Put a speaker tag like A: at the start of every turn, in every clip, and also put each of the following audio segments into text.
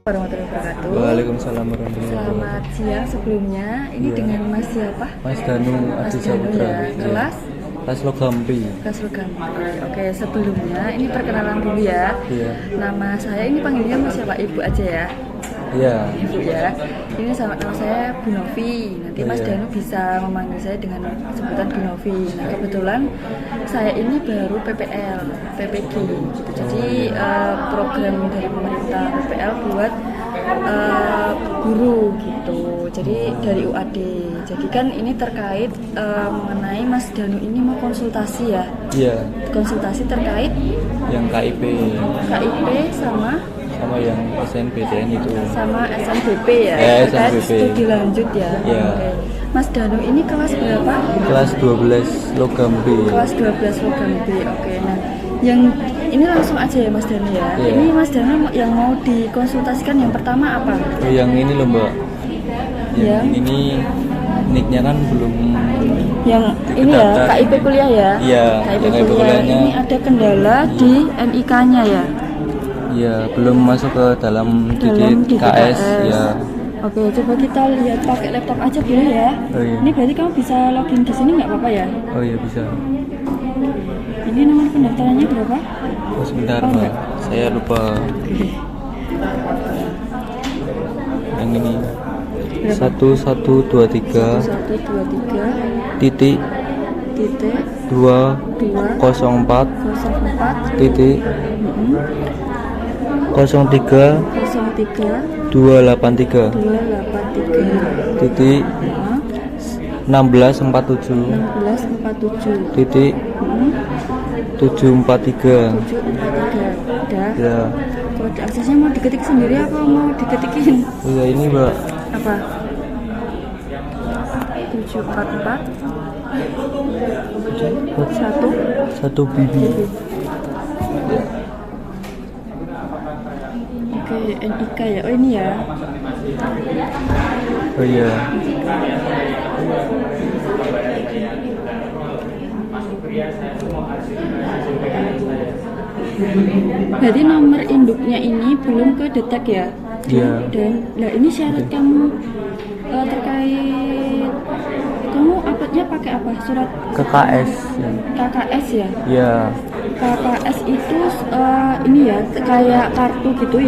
A: Warahmatullahi wabarakatuh.
B: Waalaikumsalam warahmatullahi wabarakatuh.
A: Selamat siang sebelumnya. Ini
B: Iya.
A: dengan Mas siapa?
B: Mas Danu
A: Mas
B: Adi
A: Danu
B: Saputra.
A: ya. Kelas?
B: Kelas Logampi.
A: Kelas Logam. Oke, sebelumnya ini perkenalan dulu ya.
B: Iya.
A: Nama saya ini panggilnya Mas siapa? Ibu aja ya.
B: Iya.
A: Ibu ya. Ini sama nama saya Bu Novi. Nanti Mas
B: Iya.
A: Danu bisa memanggil saya dengan sebutan Bu Novi. Nah, kebetulan saya ini baru PPL, PPG gitu. Jadi program dari pemerintah PPL buat guru gitu. Jadi dari UAD. Jadi kan ini terkait mengenai Mas Danu ini mau konsultasi ya.
B: Iya.
A: Konsultasi terkait
B: Yang KIP
A: KIP sama
B: yang SNPTN itu.
A: sama SNBP ya, terkait
B: SNBP.
A: studi lanjut ya.
B: Iya.
A: Oke. Mas Danu ini kelas berapa?
B: Kelas 12 Logampi.
A: Kelas 12 Logam B. Oke. Nah, yang ini langsung aja ya Mas Danu ya.
B: Iya.
A: Ini Mas Danu yang mau dikonsultasikan yang pertama apa?
B: Yang ini loh Mbak.
A: Yang
B: Ini nicknya kan belum.
A: Yang ini ya,
B: Daftar.
A: KIP kuliah ya.
B: Iya,
A: KIP
B: yang KIP
A: kuliah.
B: kuliahnya.
A: Ini ada kendala di NIK-nya ya.
B: Iya, belum masuk ke dalam
A: Dalam
B: didik KS ya.
A: Oke, coba kita lihat pakai laptop aja boleh ya.
B: Oh iya.
A: Ini berarti kamu bisa login di sini nggak apa-apa ya?
B: Oh iya bisa.
A: Ini nomor pendaftarannya berapa?
B: Oh, sebentar
A: Oh,
B: Mbak.
A: enggak.
B: Saya lupa. Yang ini.
A: Berapa?
B: 1123
A: 1123
B: titik
A: titik
B: 204
A: 04
B: titik 03
A: 03
B: 283
A: 283
B: titik 1647
A: 1647
B: titik 743
A: 743. Udah.
B: ya.
A: Kode aksesnya mau diketik sendiri apa mau diketikin?
B: Iya ini Mbak.
A: Apa? 744
B: Satu bibi.
A: Oke, NIK ya. Oh ini ya.
B: Oh iya.
A: Berarti nomor induknya ini belum kedetek ya?
B: Iya.
A: Dan lah ini syarat kamu terkait kamu uploadnya pakai apa? Surat
B: KKS.
A: KKS ya?
B: Iya.
A: KKS itu ini ya kayak kartu gitu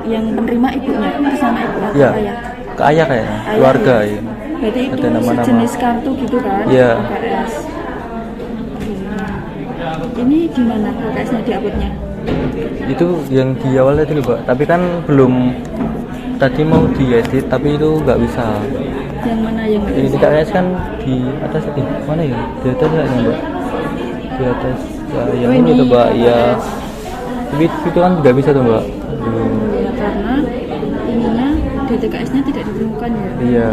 A: yang penerima ibunya bersama ibu atau
B: Iya.
A: ayah?
B: Ke ayah kayaknya.
A: Ayah,
B: Keluarga
A: ya.
B: ya.
A: Berarti itu
B: Ada nama-nama.
A: sejenis kartu gitu kan?
B: Iya.
A: KKS. Ini gimana KKS-nya diuploadnya?
B: Itu yang di awal itu loh Mbak. Tapi kan belum, tadi mau diedit tapi itu nggak bisa.
A: Yang mana yang nggak
B: Ini
A: bisa?
B: KKS kan di atas, mana ya? Di atas nggak ya Mbak? Di atas ya, yang
A: Oh,
B: ini tuh Mbak.
A: KKS.
B: Ya. Tapi itu kan nggak bisa tuh Mbak.
A: Ya, karena ininya DTKS-nya tidak ditemukan ya.
B: Iya.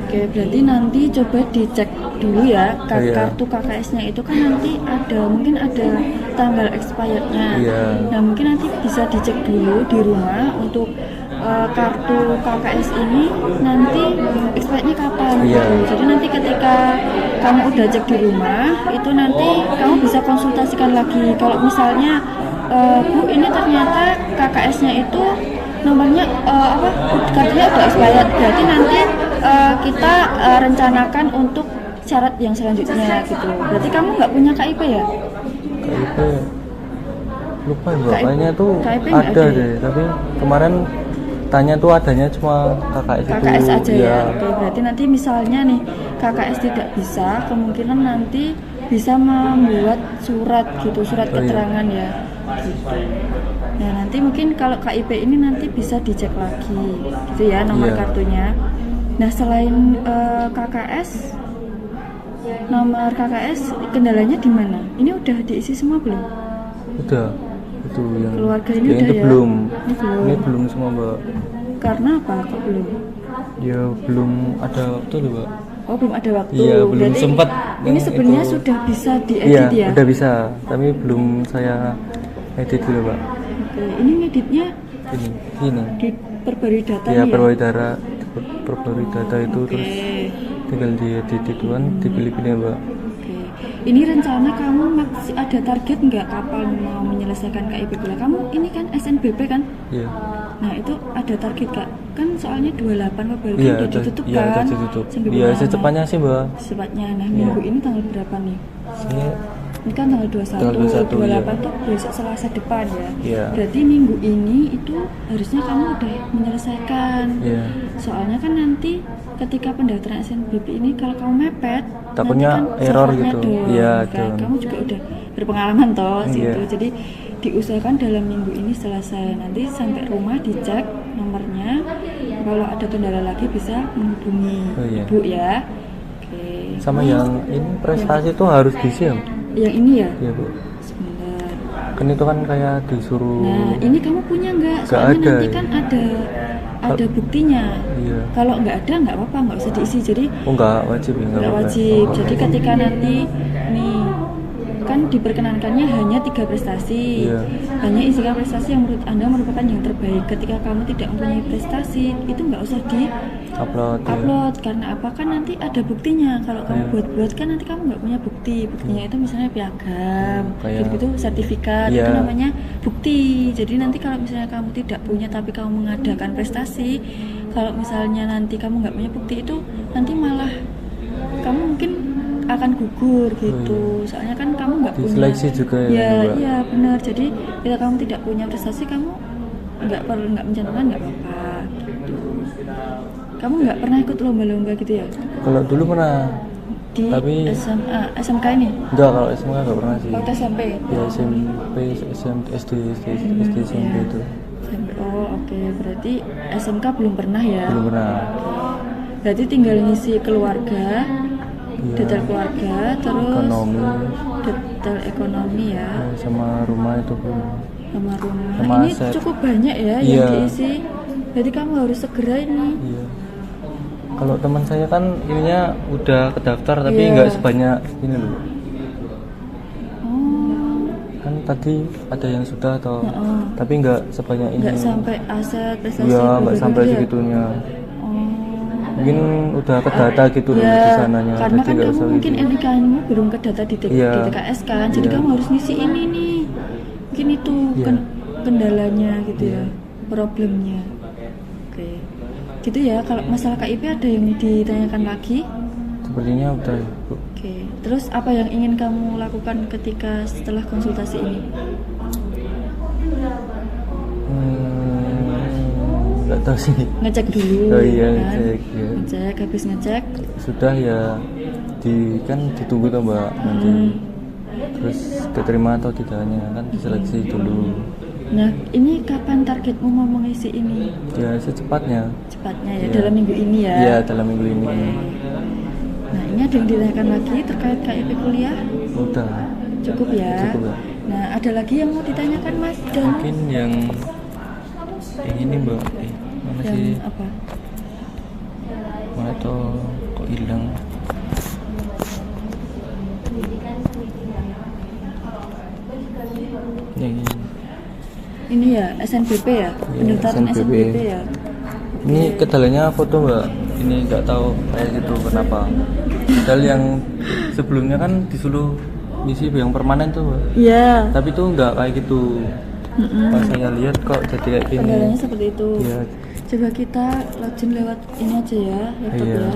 A: Oke, berarti nanti coba dicek dulu ya
B: Iya.
A: kartu KKS-nya itu kan nanti mungkin ada tanggal expirednya.
B: Iya.
A: Nah mungkin nanti bisa dicek dulu di rumah untuk kartu KKS ini nanti expirednya kapan.
B: Iya.
A: Gitu. Jadi nanti ketika kamu udah cek di rumah itu nanti kamu bisa konsultasikan lagi. Kalau misalnya Bu ini ternyata KKS-nya itu nomornya kartunya udah expired, berarti nanti kita rencanakan untuk syarat yang selanjutnya gitu. Berarti kamu nggak punya KIP ya?
B: KIP lupa ya Mbak.
A: KIP
B: Kayaknya tuh
A: KIP nggak
B: ada
A: ada ya?
B: deh. Tapi kemarin tanya tuh adanya cuma KKS itu.
A: KKS aja
B: Iya.
A: ya. Oke, berarti nanti misalnya nih KKS tidak bisa, kemungkinan nanti bisa membuat surat gitu, surat
B: Oh, iya.
A: keterangan ya. Gitu. Nah nanti mungkin kalau KIP ini nanti bisa dicek lagi, gitu ya nomor
B: Iya.
A: kartunya. Nah selain KKS, nomor KKS kendalanya di mana? Ini udah diisi semua belum?
B: Udah. Itu yang
A: Keluarga ini
B: yang
A: udah
B: itu
A: ya?
B: belum.
A: Ini belum.
B: Ini belum semua Mbak.
A: Karena apa? Kok belum?
B: Ya belum ada waktu loh Mbak.
A: Oh belum ada waktu.
B: Iya, belum
A: Berarti
B: sempat
A: Ini
B: yang
A: sebenarnya
B: itu.
A: sudah bisa
B: Iya,
A: diedit ya?
B: udah bisa. Tapi belum saya edit dulu Mbak.
A: Oke, ini ngeditnya
B: Ini.
A: di perbarui data
B: Ya
A: nih
B: perbarui data itu
A: Oke.
B: terus tinggal diedit itu kan dipilih-pilih Mbak.
A: Oke. ini rencana kamu masih ada target nggak kapan mau menyelesaikan KIP kuliah? Kamu ini kan SNBP kan?
B: Iya.
A: Nah itu ada target kak? Kan soalnya 28 Februari
B: Iya,
A: udah ditutup
B: iya,
A: kan?
B: udah ditutup.
A: Sampai
B: Iya,
A: bulan
B: secepatnya sih, Mbak.
A: Secepatnya. Nah
B: Iya.
A: minggu ini tanggal berapa nih?
B: Saya
A: Ini kan tanggal 21,
B: Tanggal 21,
A: 28
B: iya.
A: tuh besok Selasa depan ya.
B: Iya.
A: Berarti minggu ini itu harusnya kamu udah menyelesaikan.
B: Iya.
A: Soalnya kan nanti ketika pendaftaran SNBP ini kalau kamu mepet,
B: Takutnya
A: nanti kan
B: error
A: servernya
B: gitu.
A: down,
B: Iya,
A: kan?
B: down.
A: Kamu juga udah berpengalaman toh
B: Iya.
A: situ. Jadi diusahakan dalam minggu ini selesai. Nanti sampai rumah dicek nomornya. Kalau ada kendala lagi bisa menghubungi
B: Oh, iya.
A: ibu ya. Oke.
B: sama yang ini prestasi tuh harus diisi ya?
A: Yang ini ya.
B: Iya, Bu.
A: Sebentar.
B: Kan itu kan kayak disuruh.
A: Nah, ini kamu punya nggak?
B: Nggak
A: Soalnya
B: ada,
A: nanti
B: ya.
A: kan ada buktinya.
B: Iya.
A: Kalau nggak ada nggak apa-apa, nggak usah diisi. Jadi
B: Oh, enggak wajib ya, enggak
A: nggak
B: apa-apa.
A: wajib. Jadi ketika nanti nih kan diperkenankannya hanya 3 prestasi.
B: Iya.
A: Hanya isikan prestasi yang menurut Anda merupakan yang terbaik. Ketika kamu tidak mempunyai prestasi, itu nggak usah
B: Upload. Ya.
A: upload. Karena apa? Kan nanti ada buktinya. Kalau kamu
B: Iya.
A: buat-buat kan nanti kamu nggak punya bukti. Buktinya itu misalnya piagam,
B: Kayak-
A: gitu-gitu, sertifikat,
B: Iya.
A: itu namanya bukti. Jadi nanti kalau misalnya kamu tidak punya tapi kamu mengadakan prestasi, kalau misalnya nanti kamu nggak punya bukti itu nanti malah kamu mungkin akan gugur gitu. Soalnya kan kamu nggak punya.
B: Diseleksi juga ya,
A: Ya,
B: Mbak?
A: iya benar. Jadi bila kamu tidak punya prestasi, kamu nggak mencantumkan nggak apa-apa. Gitu. Kamu nggak pernah ikut lomba-lomba gitu ya?
B: Kalau dulu pernah,
A: Di
B: Tapi-
A: SMA, SMK ini?
B: enggak, kalau SMA enggak pernah sih.
A: Waktu SMP?
B: Ya SMP, SD SMP itu
A: SMP. Oh oke, berarti SMK belum pernah ya?
B: belum pernah.
A: Berarti tinggal ngisi keluarga,
B: Iya.
A: detail keluarga, terus
B: Ekonomi
A: detail ekonomi ya,
B: sama rumah itu belum.
A: sama rumah.
B: Sama
A: Ini
B: aset.
A: cukup banyak ya
B: Iya.
A: yang diisi. Jadi kamu harus segera ini.
B: Iya. Kalau teman saya kan ininya udah kedaftar tapi
A: Iya.
B: nggak sebanyak ini loh.
A: Oh,
B: Kan tadi ada yang sudah atau
A: Heeh.
B: tapi nggak sebanyak ini.
A: nggak sampai aset prestasi.
B: Iya, nggak
A: berbagai
B: sampai
A: ya?
B: segitunya.
A: Oh.
B: Mungkin udah kedata gitu loh di sananya.
A: Karena
B: Jadi
A: kan
B: nggak
A: kamu
B: usah
A: mungkin
B: gitu.
A: NIK-mu belum kedata di
B: Iya.
A: TKS kan, jadi
B: Iya.
A: kamu harus ngisi ini nih. Mungkin itu
B: Iya.
A: kendalanya gitu
B: Iya.
A: ya, problemnya. Oke, gitu ya. Kalau masalah KIP ada yang ditanyakan lagi?
B: Sepertinya udah, Bu.
A: Oke, terus apa yang ingin kamu lakukan ketika setelah konsultasi ini?
B: Nggak tahu sih.
A: Ngecek dulu.
B: Oh iya,
A: kan?
B: ngecek, iya.
A: Ngecek, habis ngecek.
B: Sudah ya kan ditunggu tuh Mbak nanti. Terus keterima atau tidaknya kan diseleksi dulu.
A: Nah, ini kapan targetmu mau mengisi ini?
B: Ya secepatnya.
A: Cepatnya ya,
B: Iya.
A: dalam minggu ini ya?
B: Iya, dalam minggu ini.
A: Nah, ini ada yang ditanyakan lagi terkait KIP kuliah?
B: Udah.
A: Cukup ya?
B: Cukup, ya.
A: Nah, ada lagi yang mau ditanyakan Mas Dan?
B: Mungkin yang ini Mbak. Mana
A: Yang
B: sih?
A: apa?
B: Mana tuh kok hilang? Yang ini.
A: Ini ya, SNBP ya?
B: Iya,
A: Pendaftaran
B: SNBP.
A: SNBP ya?
B: Ini kendalanya foto Mbak. Ini nggak tahu kayak gitu kenapa. Padahal yang sebelumnya kan disuruh misi yang permanen tuh Mbak.
A: Iya.
B: Tapi tuh nggak kayak gitu. Pas saya lihat kok jadi kayak gini.
A: Kendalanya seperti itu.
B: Iya.
A: Coba kita login lewat ini aja ya, laptop
B: Iya.
A: ya.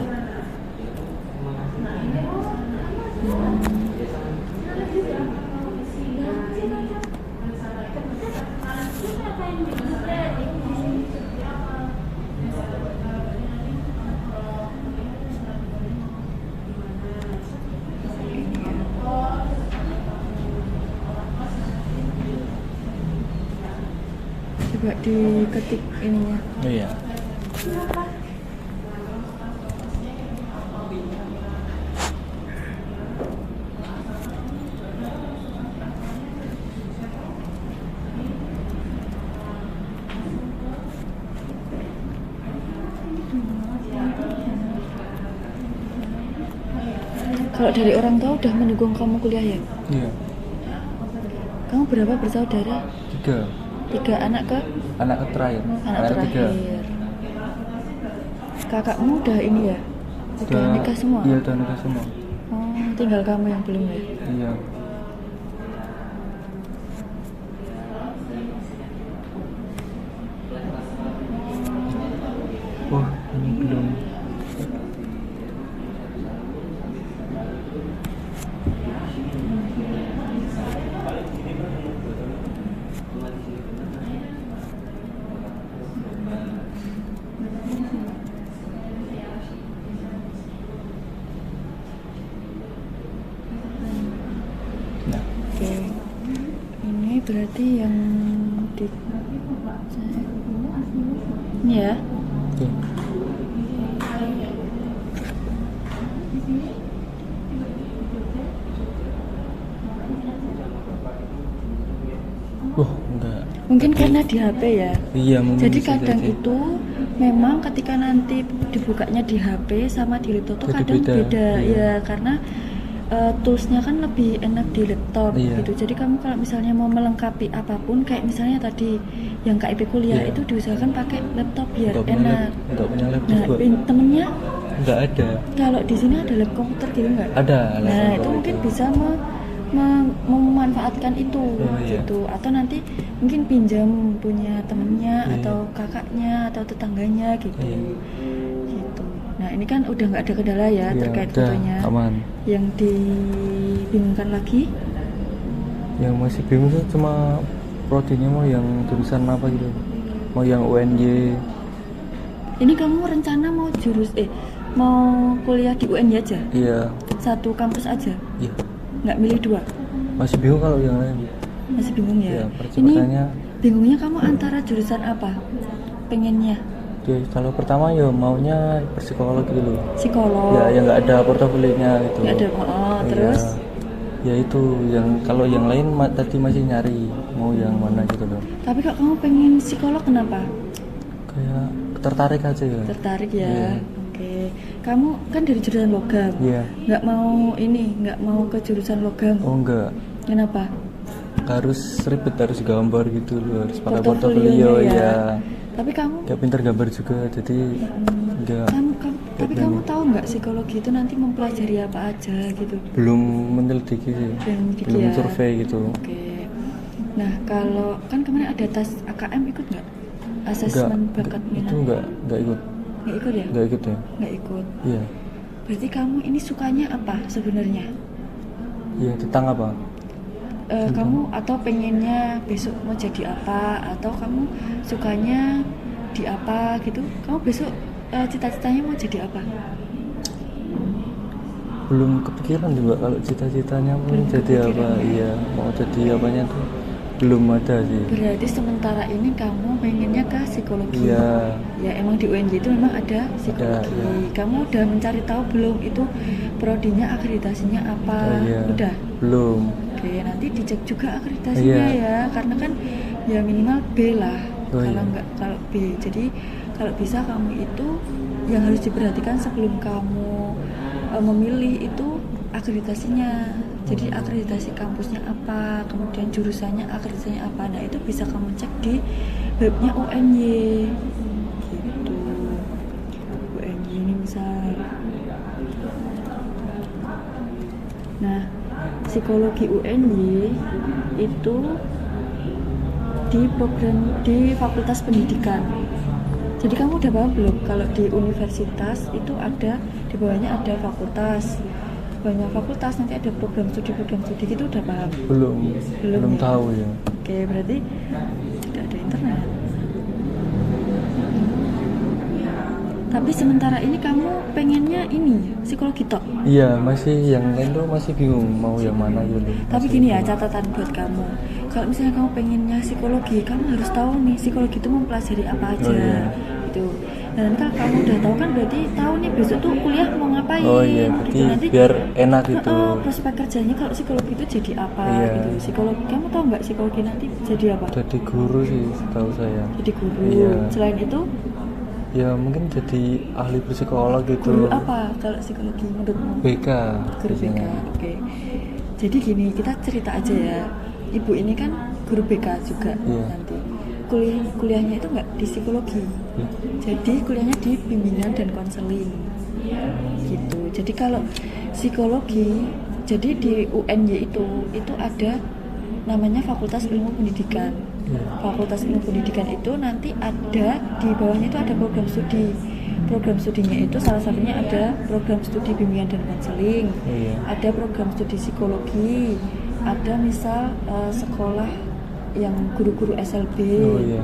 A: Coba diketik ininya.
B: Oh iya.
A: Kalau dari orang tua udah mendukung kamu kuliah ya?
B: Iya.
A: Kamu berapa bersaudara?
B: 3.
A: 3 anak ke?
B: Anak terakhir.
A: Anak
B: ketiga.
A: terakhir. Kakakmu udah ini ya? Udah nikah semua?
B: Iya, udah nikah semua.
A: Oh, Tinggal kamu yang belum ya.
B: Iya. Wah, ini belum. Nah,
A: Oke. Ini berarti yang di ini ya.
B: oke. Enggak.
A: Mungkin karena di HP ya.
B: Iya, mungkin
A: Jadi
B: bisa
A: kadang
B: jadi.
A: itu memang ketika nanti dibukanya di HP sama di laptop tuh
B: Jadi
A: kadang
B: beda,
A: beda
B: iya.
A: ya, karena toolsnya kan lebih enak di laptop
B: Iya.
A: gitu. Jadi kamu kalau misalnya mau melengkapi apapun, kayak misalnya tadi yang KIP kuliah
B: Iya.
A: itu diusahakan pakai laptop biar
B: Enggak punya
A: enak.
B: enggak punya laptop
A: Nah,
B: gua.
A: temennya
B: Enggak ada.
A: kalau di sini ada lab komputer gitu nggak?
B: Ada
A: Nah
B: laptop
A: itu mungkin bisa memanfaatkan itu
B: Oh, iya.
A: gitu, atau nanti mungkin pinjam punya temennya
B: Iya.
A: atau kakaknya atau tetangganya gitu.
B: Iya.
A: Gitu. Nah ini kan udah nggak ada kendala ya
B: Iya,
A: terkait
B: udah
A: fotonya.
B: aman.
A: Yang dibingungkan lagi?
B: Yang masih bingung tuh cuma prodinya mau yang jurusan apa gitu. Mau yang UNY.
A: Ini kamu rencana mau mau kuliah di UNY aja?
B: Iya.
A: Satu kampus aja?
B: Iya.
A: Nggak milih dua?
B: Masih bingung kalau yang lain.
A: Masih bingung ya?
B: Iya, percepatannya.
A: Ini bingungnya kamu antara jurusan apa? Pengennya?
B: Oke, kalau pertama ya maunya psikologi dulu.
A: Psikolog?
B: Ya, yang nggak ada portofolionya gitu.
A: Nggak ada, terus?
B: Ya itu yang kalau yang lain tadi masih nyari mau yang mana gitu loh.
A: Tapi kok kamu pengen psikolog kenapa?
B: Kayak tertarik aja ya.
A: Tertarik ya?
B: Iya.
A: Oke. Kamu kan dari jurusan logam?
B: Iya.
A: Nggak mau ke jurusan logam?
B: Oh enggak.
A: Kenapa?
B: Harus ribet, harus gambar gitu loh, harus pakai
A: Portofolionya
B: portofolio
A: ya.
B: ya.
A: Tapi kamu
B: Gak pintar gambar juga, jadi enggak.
A: tapi kamu tahu nggak psikologi itu nanti mempelajari apa aja gitu?
B: Belum menyelidiki sih. Belum
A: ya?
B: survei gitu.
A: Oke. Nah kalau kan kemarin ada tes AKM, ikut nggak? Asesmen bakat minat?
B: Itu enggak ikut.
A: Nggak ikut ya?
B: Enggak ikut ya.
A: Nggak ikut.
B: Iya.
A: Berarti kamu ini sukanya apa sebenarnya?
B: Iya, tentang apa?
A: Kamu atau pengennya besok mau jadi apa, atau kamu sukanya di apa gitu? Kamu besok cita-citanya mau jadi apa?
B: Belum kepikiran juga kalau cita-citanya mau
A: Belum
B: jadi apa.
A: kepikiran.
B: Iya, mau jadi apanya tuh belum ada sih.
A: Berarti sementara ini kamu pengennya ke psikologi.
B: Iya.
A: Ya emang di UNJ itu memang ada psikologi.
B: Ada, iya.
A: Kamu udah mencari tahu belum itu prodinya akreditasinya apa?
B: Iya.
A: Udah.
B: Belum.
A: Oke, nanti dicek juga akreditasinya
B: Iya.
A: ya, karena kan ya minimal B lah.
B: Oh,
A: kalau
B: iya.
A: enggak, kalau B. Jadi kalau bisa kamu itu yang harus diperhatikan sebelum kamu memilih itu akreditasinya. Jadi akreditasi kampusnya apa, kemudian jurusannya akreditasinya apa. Nah itu bisa kamu cek di webnya UNY. Gitu. UNY ini misal. Nah, psikologi UNY itu di Fakultas Pendidikan. Jadi kamu udah paham belum kalau di universitas itu ada di bawahnya ada fakultas. Banyak fakultas nanti ada program studi gitu, udah paham?
B: Belum
A: ya?
B: tahu ya.
A: Oke, berarti tidak ada internet. Tapi sementara ini kamu pengennya ini psikologi tok.
B: Iya, masih yang lain tuh masih bingung mau yang mana gitu.
A: Tapi gini ya, catatan buat kamu. Kalau misalnya kamu pengennya psikologi, kamu harus tahu nih psikologi itu mempelajari apa aja.
B: Oh, iya.
A: Gitu. Dan kalau kamu udah tahu kan berarti tahu nih besok tuh kuliah mau ngapain.
B: Oh iya,
A: gitu.
B: berarti
A: Nanti
B: biar enak gitu.
A: prospek kerjanya kalau psikologi itu jadi apa
B: Iya.
A: gitu. Psikologi, kamu tahu nggak psikologi nanti jadi apa?
B: Jadi guru sih, setahu saya.
A: Jadi guru.
B: Iya.
A: Selain itu,
B: Ya mungkin jadi ahli psikolog gitu.
A: guru apa kalau psikologi menurutmu?
B: BK.
A: Guru BK.
B: biasanya.
A: Oke. Jadi gini, kita cerita aja ya. Ibu ini kan guru BK juga
B: Iya.
A: nanti. Kuliahnya itu nggak di psikologi.
B: Iya.
A: Jadi kuliahnya di bimbingan dan konseling. Gitu. Jadi kalau psikologi Jadi di UNY itu ada namanya Fakultas Ilmu Pendidikan. Fakultas Ilmu Pendidikan itu nanti ada di bawahnya itu ada program studi. Program studinya itu salah satunya ada program studi bimbingan dan konseling, ada program studi psikologi, ada misal sekolah yang guru-guru SLB,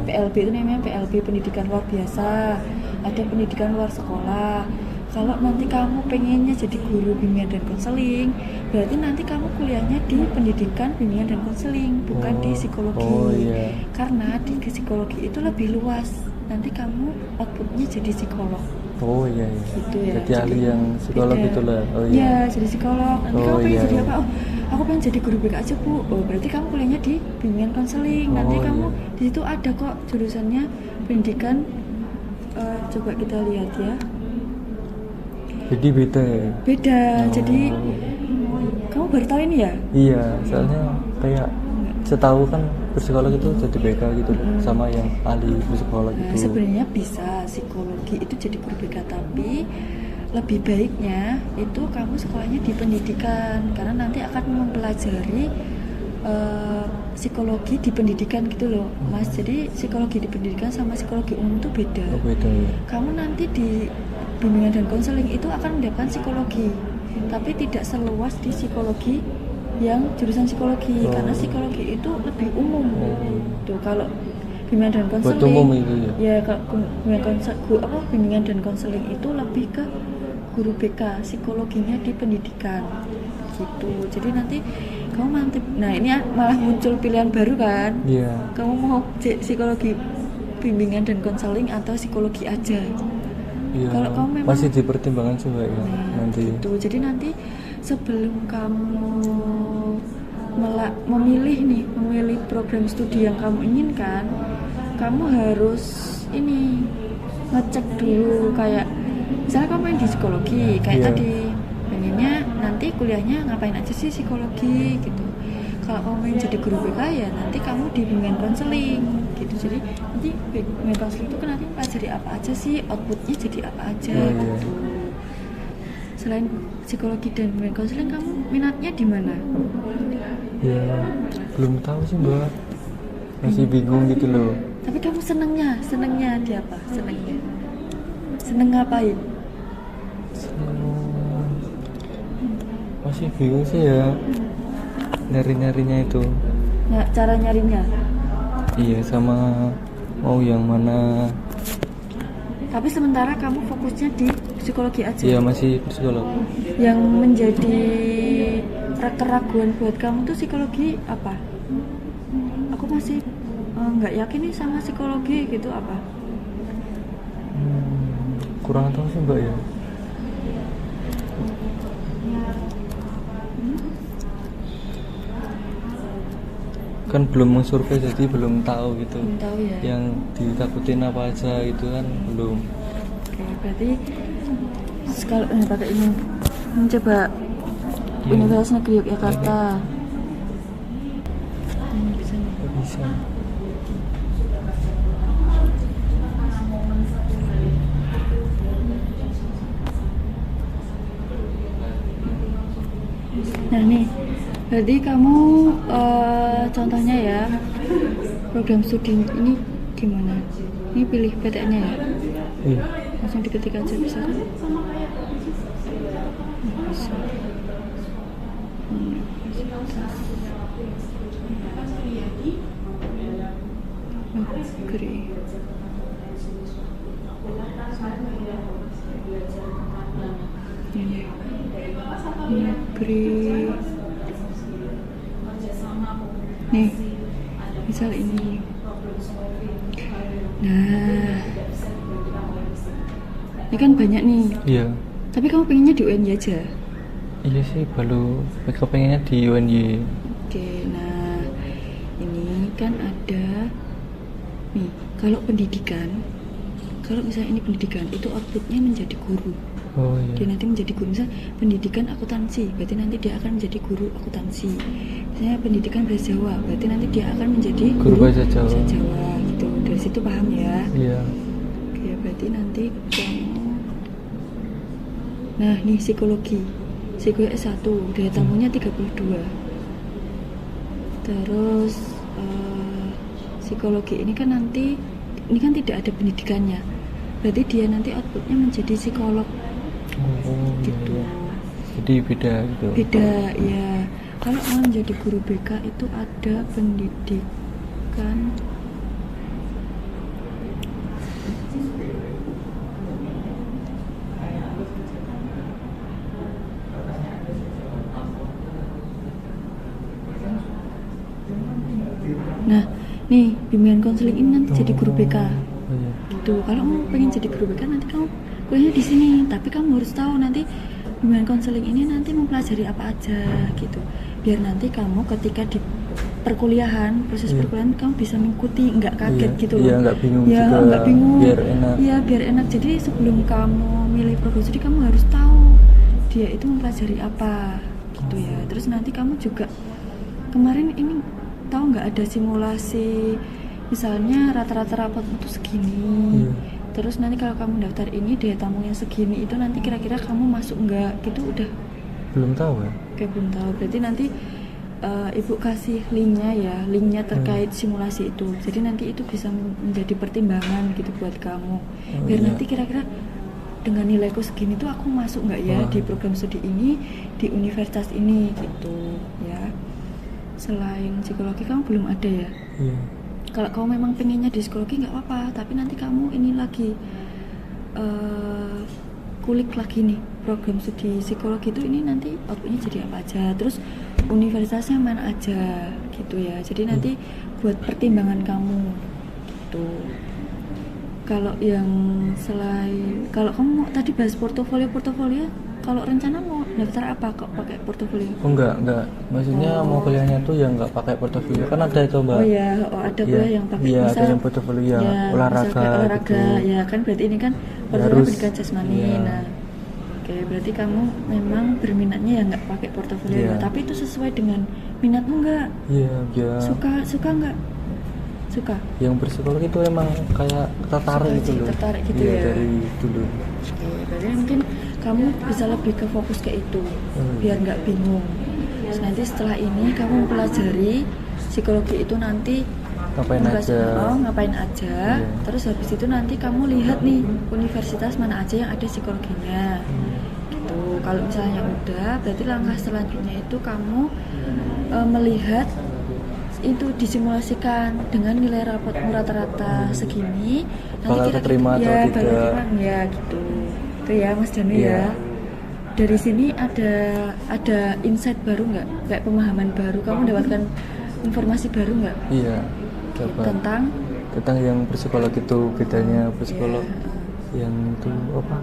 A: PLB itu namanya PLB pendidikan luar biasa, ada pendidikan luar sekolah. Kalau nanti kamu pengennya jadi guru bimbingan dan konseling, berarti nanti kamu kuliahnya di pendidikan bimbingan dan konseling, bukan di psikologi. Karena di psikologi itu lebih luas. Nanti kamu outputnya jadi psikolog. Gitu ya.
B: Jadi ahli yang psikolog itulah.
A: Ya, jadi psikolog. Nanti kamu pengen jadi apa? Aku pengen jadi guru BK aja, Bu. Berarti kamu kuliahnya di bimbingan konseling. Nanti kamu di situ ada kok jurusannya pendidikan. Coba kita lihat ya.
B: Jadi beda ya?
A: Beda, jadi kamu baru tahu ini ya?
B: Iya, soalnya kayak setahu kan psikolog itu jadi BK gitu sama yang ahli psikolog itu.
A: Sebenarnya bisa psikologi itu jadi guru BK, tapi lebih baiknya itu kamu sekolahnya di pendidikan karena nanti akan mempelajari psikologi di pendidikan gitu loh, Mas. Jadi psikologi di pendidikan sama psikologi umum itu beda.
B: Beda ya.
A: Kamu nanti di bimbingan dan konseling itu akan mendapatkan psikologi, tapi tidak seluas di psikologi yang jurusan psikologi, karena psikologi itu lebih umum. Tuh kalau bimbingan dan konseling,
B: umum itu ya.
A: Kalau bimbingan dan konseling itu lebih ke guru BK, psikologinya di pendidikan gitu. Jadi nanti kamu mantep. Nah ini malah muncul pilihan baru kan?
B: Iya.
A: Kamu mau psikologi bimbingan dan konseling atau psikologi aja?
B: Iya,
A: kalau kamu memang
B: masih dipertimbangkan juga ya nanti.
A: Gitu. Jadi nanti sebelum kamu memilih program studi yang kamu inginkan, kamu harus ngecek dulu kayak misalnya kamu main di psikologi kayak tadi pengennya nanti kuliahnya ngapain aja sih psikologi gitu. Kalau kamu pengen jadi guru BK ya nanti kamu di bimbingan konseling gitu. Jadi nanti bimbingan konseling itu kan nanti pelajari apa aja sih, outputnya jadi apa aja gitu. Selain psikologi dan bimbingan konseling, kamu minatnya di mana?
B: Ya belum tahu sih Mbak, masih bingung gitu loh.
A: Tapi kamu senengnya di apa? Seneng ngapain?
B: Masih bingung sih ya nyarinya itu.
A: Nah, cara nyarinya?
B: Iya, sama mau yang mana.
A: Tapi sementara kamu fokusnya di psikologi aja?
B: Iya, masih psikolog.
A: Yang menjadi keraguan buat kamu tuh psikologi apa? Aku masih nggak yakin nih sama psikologi gitu, apa?
B: Kurang tahu sih Mbak ya. Kan belum mensurvei jadi belum tahu gitu.
A: Belum tahu ya.
B: Yang ditakutin apa aja itu kan belum.
A: Oke, berarti kalau pakai ini mencoba Universitas Negeri Yogyakarta.
B: Bisa.
A: Nah nih, berarti kamu contohnya ya program studi ini gimana? Ini pilih PTN-nya ya?
B: Iya.
A: Langsung diketik aja bisa kan? Bisa. Negeri. Negeri. Nih, misal ini. Nah, ini kan banyak nih.
B: Iya.
A: Tapi kamu pengennya di UNY aja?
B: Iya sih, baru mereka pengennya di UNY.
A: Oke, nah ini kan ada nih, kalau pendidikan, kalau misalnya ini pendidikan itu outputnya menjadi guru.
B: Oh iya.
A: Dia nanti menjadi guru, misalnya pendidikan akuntansi, berarti nanti dia akan menjadi guru akuntansi. Misalnya pendidikan bahasa Jawa, berarti nanti dia akan menjadi
B: Guru bahasa Jawa.
A: Bahasa Jawa gitu. Dari situ paham ya?
B: Iya.
A: Oke, berarti nanti kamu. Nah, nih psikologi. psikologi S1 daya tamunya 32. Terus psikologi ini kan nanti ini kan tidak ada pendidikannya, berarti dia nanti outputnya menjadi psikolog gitu.
B: Jadi beda gitu.
A: Beda ya. Kalau mau menjadi guru BK itu ada pendidikan. Nah, nih bimbingan konseling ini nanti jadi guru BK.
B: Oh, iya.
A: Gitu. Kalau kamu pengen jadi guru BK nanti kamu kuliahnya di sini, tapi kamu harus tahu nanti bimbingan konseling ini nanti mempelajari apa aja gitu. Biar nanti kamu ketika di perkuliahan, proses perkuliahan kamu bisa mengikuti, nggak kaget gitu loh.
B: Iya, nggak bingung
A: ya,
B: juga.
A: nggak bingung.
B: Biar enak.
A: Iya, biar enak. Jadi sebelum kamu milih program studi kamu harus tahu dia itu mempelajari apa gitu ya. Terus nanti kamu juga kemarin ini tahu nggak ada simulasi, misalnya rata-rata rapot itu segini. Terus nanti kalau kamu daftar ini daya tamunya segini, itu nanti kira-kira kamu masuk nggak gitu udah
B: Belum tahu ya.
A: kayak belum tahu. Berarti nanti ibu kasih linknya terkait simulasi itu. Jadi nanti itu bisa menjadi pertimbangan gitu buat kamu. Biar nanti kira-kira dengan nilaiku segini tuh aku masuk nggak ya di program studi ini, di universitas ini gitu ya. Selain psikologi kamu belum ada ya?
B: Iya.
A: Kalau kamu memang pengennya di psikologi nggak apa-apa, tapi nanti kamu ini lagi kulik lagi nih program studi psikologi itu ini nanti outputnya jadi apa aja, terus universitasnya mana aja gitu ya. Jadi nanti buat pertimbangan kamu gitu. Kalau yang selain, kalau kamu tadi bahas portofolio, kalau rencana mau daftar apa kok pakai portofolio?
B: Oh enggak. Maksudnya mau kuliahnya tuh yang enggak pakai portofolio. Kan ada itu, Mbak.
A: Oh ya, ada kuliah yang pakai
B: iya,
A: misal
B: ada yang portofolio ya, olahraga gitu.
A: Ya kan berarti ini kan portofolio
B: harus,
A: pendidikan jasmani.
B: iya.
A: Nah, oke, berarti kamu memang berminatnya ya nggak pakai portofolio,
B: Iya.
A: tapi itu sesuai dengan minatmu nggak?
B: Iya, biar
A: Suka nggak? Suka.
B: yang berpsikologi itu emang kayak tertarik
A: Suka
B: gitu
A: sih,
B: loh.
A: tertarik gitu
B: Iya,
A: ya.
B: dari dulu.
A: Oke, berarti mungkin kamu bisa lebih ke fokus ke itu, biar nggak bingung. Terus nanti setelah ini kamu mempelajari psikologi itu nanti
B: Ngapain aja.
A: ngapain aja.
B: Iya.
A: Terus habis itu nanti kamu lihat nih universitas mana aja yang ada psikologinya. Gitu. Kalau misalnya udah, berarti langkah selanjutnya itu kamu melihat itu disimulasikan dengan nilai rapotmu rata-rata segini.
B: Bakal keterima atau tidak.
A: bakal keterima ya gitu. Itu ya Mas Danu
B: Iya.
A: ya. Dari sini ada insight baru nggak? Kayak pemahaman baru, kamu mendapatkan informasi baru nggak?
B: Iya. Dapat.
A: Tentang
B: yang berpsikolog itu bedanya psikolog yang itu apa?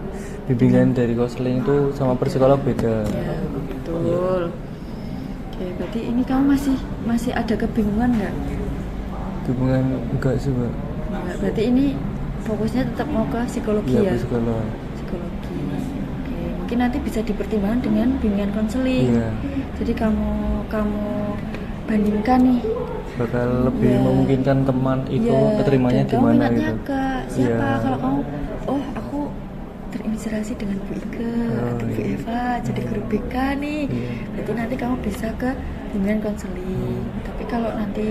B: Bimbingan dari konseling itu sama psikolog beda.
A: ya, betul. Oke, berarti ini kamu masih ada kebingungan nggak?
B: Hubungan enggak sih, Mbak.
A: Nggak, berarti ini fokusnya tetap mau ke psikologi
B: Iya,
A: ya?
B: psikolog.
A: Psikologi. Oke, mungkin nanti bisa dipertimbangkan dengan bimbingan konseling.
B: Iya.
A: Jadi kamu bandingkan nih.
B: Bakal lebih
A: Iya.
B: memungkinkan teman itu
A: Iya,
B: keterimanya
A: dan
B: di
A: kamu
B: mana
A: minatnya
B: gitu.
A: ke siapa?
B: Iya.
A: Kalau kamu, aku terinspirasi dengan Bu Ike atau Bu
B: iya.
A: Eva jadi guru BK nih.
B: Iya.
A: Berarti nanti kamu bisa ke bimbingan konseling. Tapi kalau nanti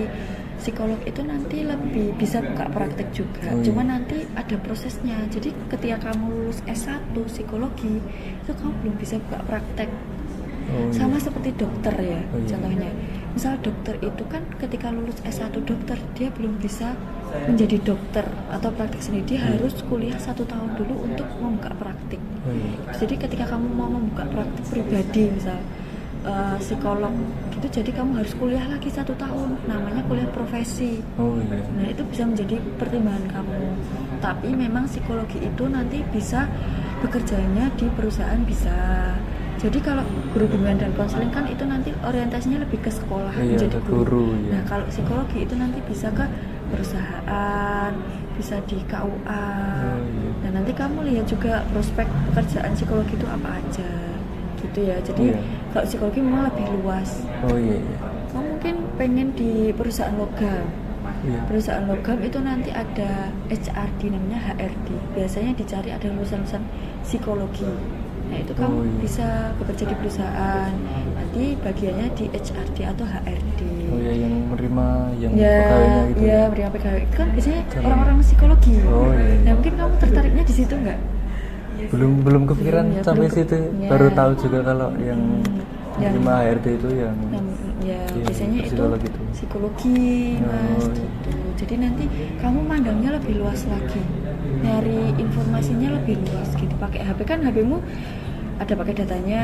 A: psikolog itu nanti lebih bisa buka praktek juga.
B: Oh, iya.
A: Cuma nanti ada prosesnya. Jadi ketika kamu lulus S1 psikologi, itu kamu belum bisa buka praktek.
B: Oh, iya.
A: Sama seperti dokter ya,
B: Oh, iya.
A: contohnya. Misal dokter itu kan ketika lulus S1 dokter, dia belum bisa menjadi dokter atau praktek sendiri. Dia harus kuliah 1 tahun dulu untuk membuka praktik.
B: Oh, iya.
A: Jadi ketika kamu mau membuka praktik pribadi, misal psikolog gitu, jadi kamu harus kuliah lagi 1 tahun, namanya kuliah profesi.
B: Oh, iya.
A: Nah itu bisa menjadi pertimbangan kamu. Tapi memang psikologi itu nanti bisa bekerjanya di perusahaan bisa. Jadi kalau guru bimbingan dan konseling kan itu nanti orientasinya lebih ke sekolah,
B: Iya,
A: menjadi
B: ke guru, iya.
A: Nah kalau psikologi itu nanti bisa ke perusahaan, bisa di KUA.
B: iya.
A: Dan nanti kamu lihat juga prospek pekerjaan psikologi itu apa aja, gitu ya. Jadi
B: Iya.
A: kalau psikologi memang lebih luas.
B: Oh, iya, iya.
A: Kamu mungkin pengen di perusahaan logam.
B: Iya.
A: Perusahaan logam itu nanti ada HRD, namanya HRD. Biasanya dicari ada lulusan psikologi. Nah itu kamu
B: Oh, iya.
A: bisa bekerja di perusahaan. Nanti bagiannya di HRD atau HRD.
B: Oh ya, yang menerima yang
A: Ya,
B: pegawainya gitu.
A: ya beri pegawai itu kan biasanya
B: Kan-
A: orang-orang psikologi.
B: Oh, iya.
A: Nah mungkin kamu tertariknya di situ nggak?
B: Belum kepikiran
A: Ya,
B: sampai
A: belum
B: situ.
A: ya.
B: Baru tahu juga kalau yang
A: yang-
B: menerima HRD itu yang
A: Ya
B: Iya,
A: biasanya itu
B: psikolog gitu.
A: psikologi mas
B: Oh, iya.
A: gitu. Jadi nanti kamu mandangnya lebih luas lagi, nyari informasinya lebih luas gitu. Pakai HP kan HPmu ada pakai datanya.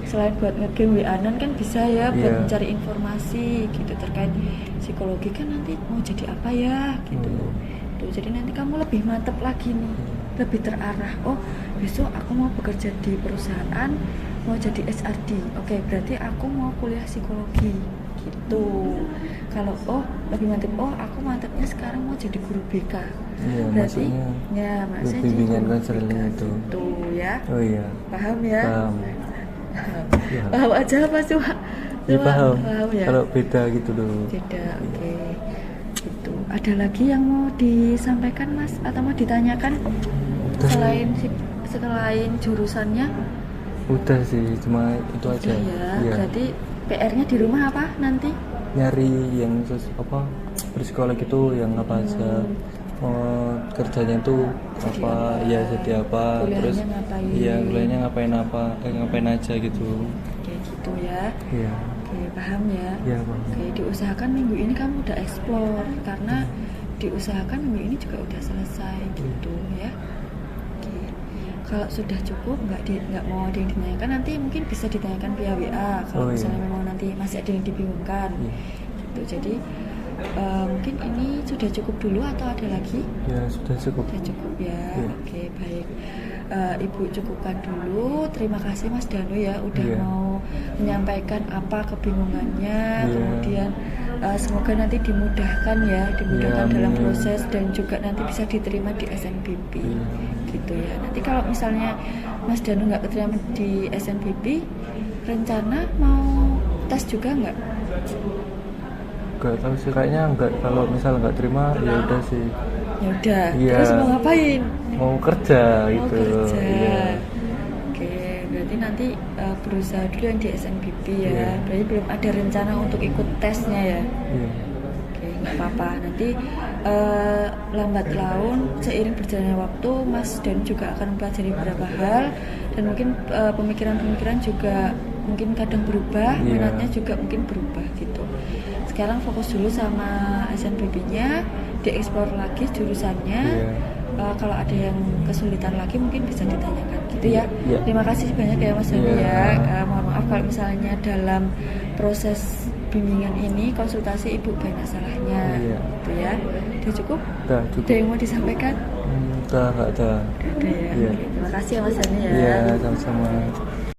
A: Selain buat ngegame WA-an kan bisa ya buat
B: Iya.
A: mencari informasi gitu terkait psikologi kan nanti mau jadi apa ya gitu. Tuh, jadi nanti kamu lebih mantep lagi nih, lebih terarah. Oh besok aku mau bekerja di perusahaan, mau jadi HRD. Oke berarti aku mau kuliah psikologi gitu. Kalau lebih mantep, aku mantepnya sekarang mau jadi guru BK.
B: Iya,
A: Berarti
B: maksudnya
A: ya maksudnya
B: bimbingan
A: jadi guru
B: konseling
A: BK
B: itu.
A: gitu ya.
B: Oh iya.
A: Paham ya?
B: Paham. Ya.
A: Paham aja apa cuma?
B: Ya, paham.
A: Paham ya.
B: Kalau beda gitu loh.
A: Beda, oke. Gitu. Ada lagi yang mau disampaikan Mas atau mau ditanyakan
B: Udah.
A: selain jurusannya?
B: Udah sih, cuma itu aja.
A: Ya,
B: Iya.
A: berarti PR-nya di rumah apa nanti?
B: Nyari yang berpsikolog itu yang apa aja. Kerjanya itu apa ya, jadi apa,
A: Kuliahnya
B: terus
A: ngapain?
B: iya kuliahnya ngapain aja gitu.
A: Kayak gitu ya.
B: Iya.
A: Oke, paham ya.
B: Iya, Bang.
A: Oke, diusahakan minggu ini kamu udah explore karena diusahakan minggu ini juga udah selesai gitu ya. Oke. Kalau sudah cukup nggak mau ada yang ditanyakan nanti mungkin bisa ditanyakan via WA kalau
B: Oh, iya.
A: misalnya memang nanti masih ada yang dibingungkan.
B: Iya.
A: Gitu. Jadi mungkin ini sudah cukup dulu atau ada lagi?
B: Ya sudah cukup.
A: Sudah cukup ya.
B: Iya.
A: Oke, baik. Ibu cukupkan dulu. Terima kasih Mas Danu ya udah
B: Iya.
A: mau menyampaikan apa kebingungannya.
B: Iya.
A: Kemudian semoga nanti dimudahkan ya, dimudahkan
B: Iya,
A: dalam
B: amin.
A: proses dan juga nanti bisa diterima di SNBP.
B: Iya.
A: Gitu ya. Nanti kalau misalnya Mas Danu nggak keterima di SNBP, rencana mau tes juga nggak?
B: Gak tahu sih, kayaknya enggak. Kalau misal nggak terima ya udah sih,
A: Ya udah.
B: Iya.
A: Terus mau ngapain?
B: mau kerja
A: Mau
B: gitu.
A: kerja.
B: Iya.
A: Oke, berarti nanti berusaha dulu yang di SNBP ya.
B: Iya.
A: Berarti belum ada rencana untuk ikut tesnya ya.
B: Iya.
A: Oke, nggak apa-apa. Nanti lambat laun seiring berjalannya waktu, Mas dan juga akan mempelajari beberapa hal dan mungkin pemikiran-pemikiran juga mungkin kadang berubah,
B: Iya.
A: minatnya juga mungkin berubah gitu. Sekarang fokus dulu sama SNBP-nya, dieksplor lagi jurusannya.
B: Iya.
A: Kalau ada yang kesulitan lagi mungkin bisa ditanyakan gitu ya.
B: Iya.
A: Terima kasih banyak ya Mas Dani
B: Iya.
A: ya. Mohon maaf kalau misalnya dalam proses bimbingan ini konsultasi Ibu banyak salahnya.
B: Iya.
A: Gitu ya. Udah cukup?
B: Udah
A: Ada
B: cukup.
A: yang mau disampaikan?
B: Udah nggak ada.
A: Udah ya.
B: Iya.
A: Oke, terima kasih ya Mas Dani ya.
B: Iya, sama-sama.